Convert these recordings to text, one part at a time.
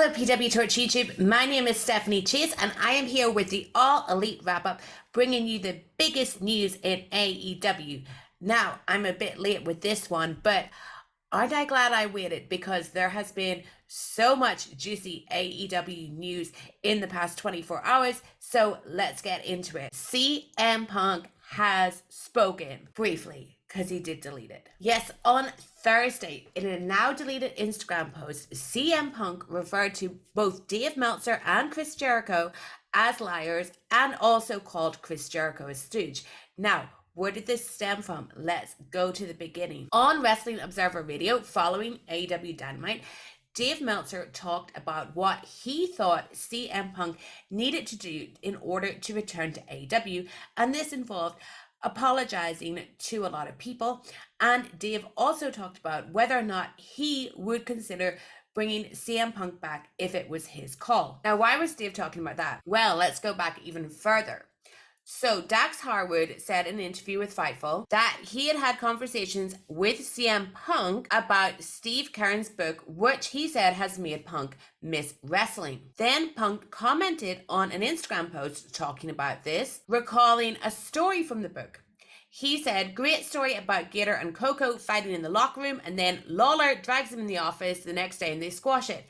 Hello PW Torch YouTube, my name is Stephanie Chase and I am here with the All Elite Wrap-Up, bringing you the biggest news in AEW. Now, I'm a bit late with this one, but aren't I glad I waited, because there has been so much juicy AEW news in the past 24 hours, so let's get into it. CM Punk has spoken briefly, because he did delete it. Yes, on Thursday, in a now deleted Instagram post, CM Punk referred to both Dave Meltzer and Chris Jericho as liars, and also called Chris Jericho a stooge. Now, where did this stem from? Let's go to the beginning. On Wrestling Observer Radio, following AEW Dynamite, Dave Meltzer talked about what he thought CM Punk needed to do in order to return to AEW, and this involved apologizing to a lot of people. And Dave also talked about whether or not he would consider bringing CM Punk back if it was his call. Now, why was Dave talking about that? Well, let's go back even further. So Dax Harwood said in an interview with Fightful that he had had conversations with CM Punk about Steve Keirn's book, which he said has made Punk miss wrestling. Then Punk commented on an Instagram post talking about this, recalling a story from the book. He said, "Great story about Gator and Coco fighting in the locker room, and then Lawler drives him in the office the next day and they squash it.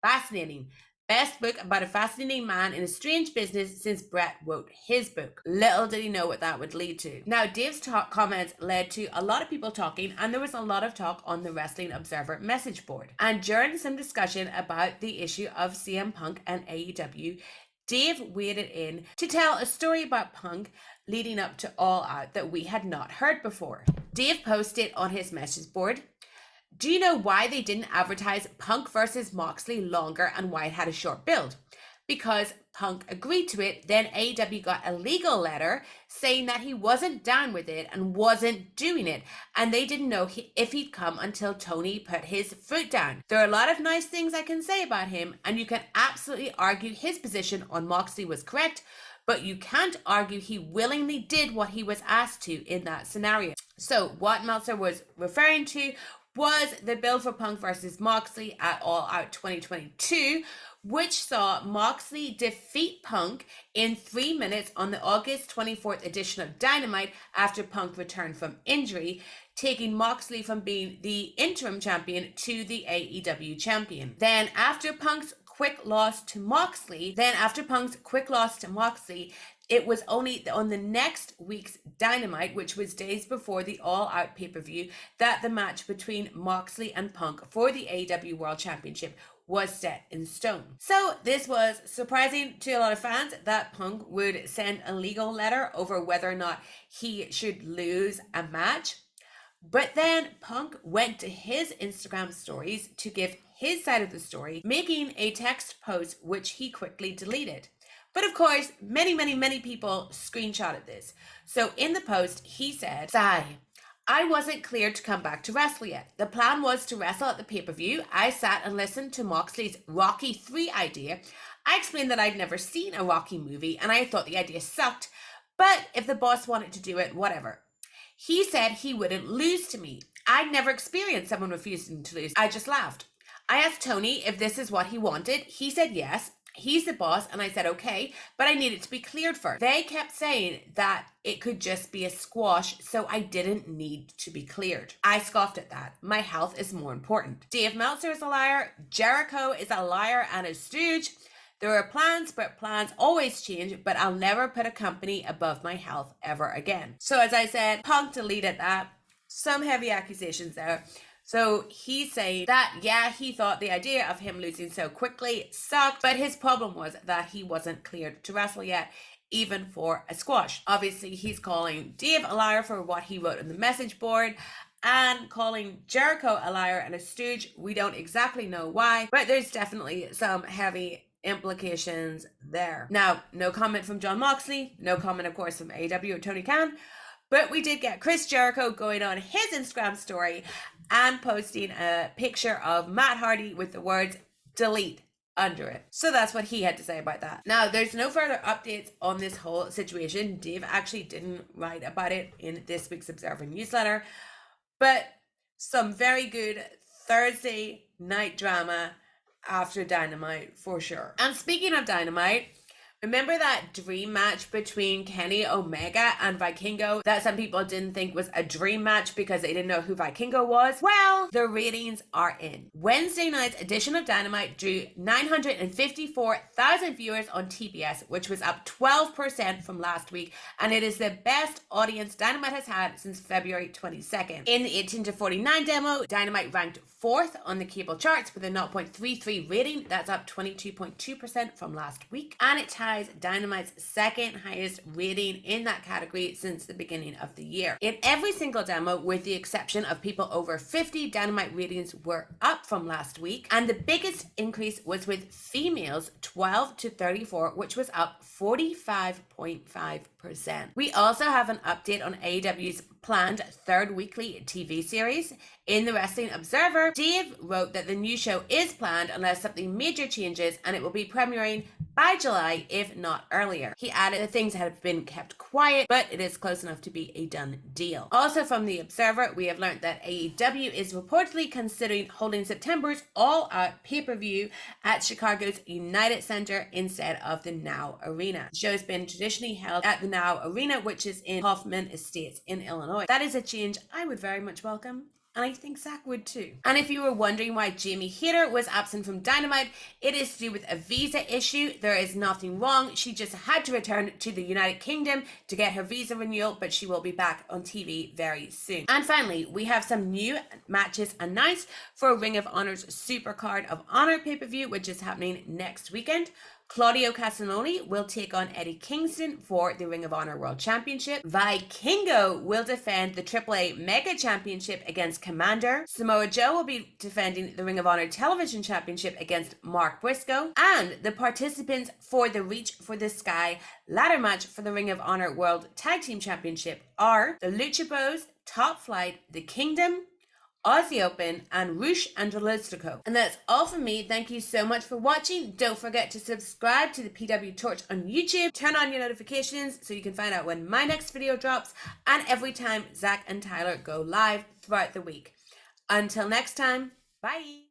Fascinating. Best book about a fascinating man in a strange business since Brett wrote his book." Little did he know what that would lead to. Now, Dave's comments led to a lot of people talking, and there was a lot of talk on the Wrestling Observer message board. And during some discussion about the issue of CM Punk and AEW, Dave waded in to tell a story about Punk leading up to All Out that we had not heard before. Dave posted on his message board, "Do you know why they didn't advertise Punk versus Moxley longer and why it had a short build? Because Punk agreed to it, then AEW got a legal letter saying that he wasn't down with it and wasn't doing it, and they didn't know if he'd come until Tony put his foot down. There are a lot of nice things I can say about him, and you can absolutely argue his position on Moxley was correct, but you can't argue he willingly did what he was asked to in that scenario." So what Meltzer was referring to was the build for Punk versus Moxley at All Out 2022, which saw Moxley defeat Punk in 3 minutes on the August 24th edition of Dynamite after Punk returned from injury, taking Moxley from being the interim champion to the AEW champion. Then after Punk's quick loss to Moxley, it was only on the next week's Dynamite, which was days before the All Out pay-per-view, that the match between Moxley and Punk for the AEW World Championship was set in stone. So this was surprising to a lot of fans that Punk would send a legal letter over whether or not he should lose a match. But then Punk went to his Instagram stories to give his side of the story, making a text post which he quickly deleted. But of course, many people screenshotted this. So in the post, he said, "Sigh, I wasn't cleared to come back to wrestle yet. The plan was to wrestle at the pay-per-view. I sat and listened to Moxley's Rocky 3 idea. I explained that I'd never seen a Rocky movie and I thought the idea sucked, but if the boss wanted to do it, whatever. He said he wouldn't lose to me. I'd never experienced someone refusing to lose. I just laughed. I asked Tony if this is what he wanted. He said yes. He's the boss, and I said okay, but I needed to be cleared first. They kept saying that it could just be a squash, so I didn't need to be cleared. I scoffed at that. My health is more important. Dave Meltzer is a liar. Jericho is a liar and a stooge. There are plans, but plans always change, but I'll never put a company above my health ever again." So as I said, Punk deleted that. Some heavy accusations there. So he's saying that, yeah, he thought the idea of him losing so quickly sucked, but his problem was that he wasn't cleared to wrestle yet, even for a squash. Obviously, he's calling Dave a liar for what he wrote on the message board, and calling Jericho a liar and a stooge. We don't exactly know why, but there's definitely some heavy implications there. Now, no comment from John Moxley, no comment, of course, from AEW or Tony Khan, but we did get Chris Jericho going on his Instagram story and posting a picture of Matt Hardy with the words "delete" under it. So that's what he had to say about that. Now, there's no further updates on this whole situation. Dave actually didn't write about it in this week's Observer newsletter, but some very good Thursday night drama after Dynamite for sure. And speaking of Dynamite, remember that dream match between Kenny Omega and Vikingo that some people didn't think was a dream match because they didn't know who Vikingo was? Well, the ratings are in. Wednesday night's edition of Dynamite drew 954,000 viewers on TBS, which was up 12% from last week, and it is the best audience Dynamite has had since February 22nd. In the 18 to 49 demo, Dynamite ranked 4th on the cable charts with a 0.33 rating. That's up 22.2% from last week, and it has Dynamite's second highest rating in that category since the beginning of the year. In every single demo, with the exception of people over 50, Dynamite ratings were up from last week, and the biggest increase was with females 12 to 34, which was up 45.5%. We also have an update on AEW's planned third weekly TV series. In the Wrestling Observer, Dave wrote that the new show is planned unless something major changes, and it will be premiering by July, if not earlier. He added that things have been kept quiet, but it is close enough to be a done deal. Also from the Observer, we have learned that AEW is reportedly considering holding September's all-out pay-per-view at Chicago's United Center instead of the Now Arena. The show has been traditionally held at the Now Arena, which is in Hoffman Estates in Illinois. That is a change I would very much welcome. And I think Zach would too. And if you were wondering why Jamie Hayter was absent from Dynamite, it is to do with a visa issue. There is nothing wrong. She just had to return to the United Kingdom to get her visa renewal, but she will be back on TV very soon. And finally, we have some new matches announced for Ring of Honor's Supercard of Honor pay-per-view, which is happening next weekend. Claudio Castagnoli will take on Eddie Kingston for the Ring of Honor World Championship. Vikingo will defend the AAA Mega Championship against Commander. Samoa Joe will be defending the Ring of Honor Television Championship against Mark Briscoe. And the participants for the Reach for the Sky ladder match for the Ring of Honor World Tag Team Championship are the Lucha Bros, Top Flight, The Kingdom, Aussie Open, and Roosh and Listico. And that's all from me. Thank you so much for watching. Don't forget to subscribe to the PW Torch on YouTube. Turn on your notifications so you can find out when my next video drops and every time Zach and Tyler go live throughout the week. Until next time, bye.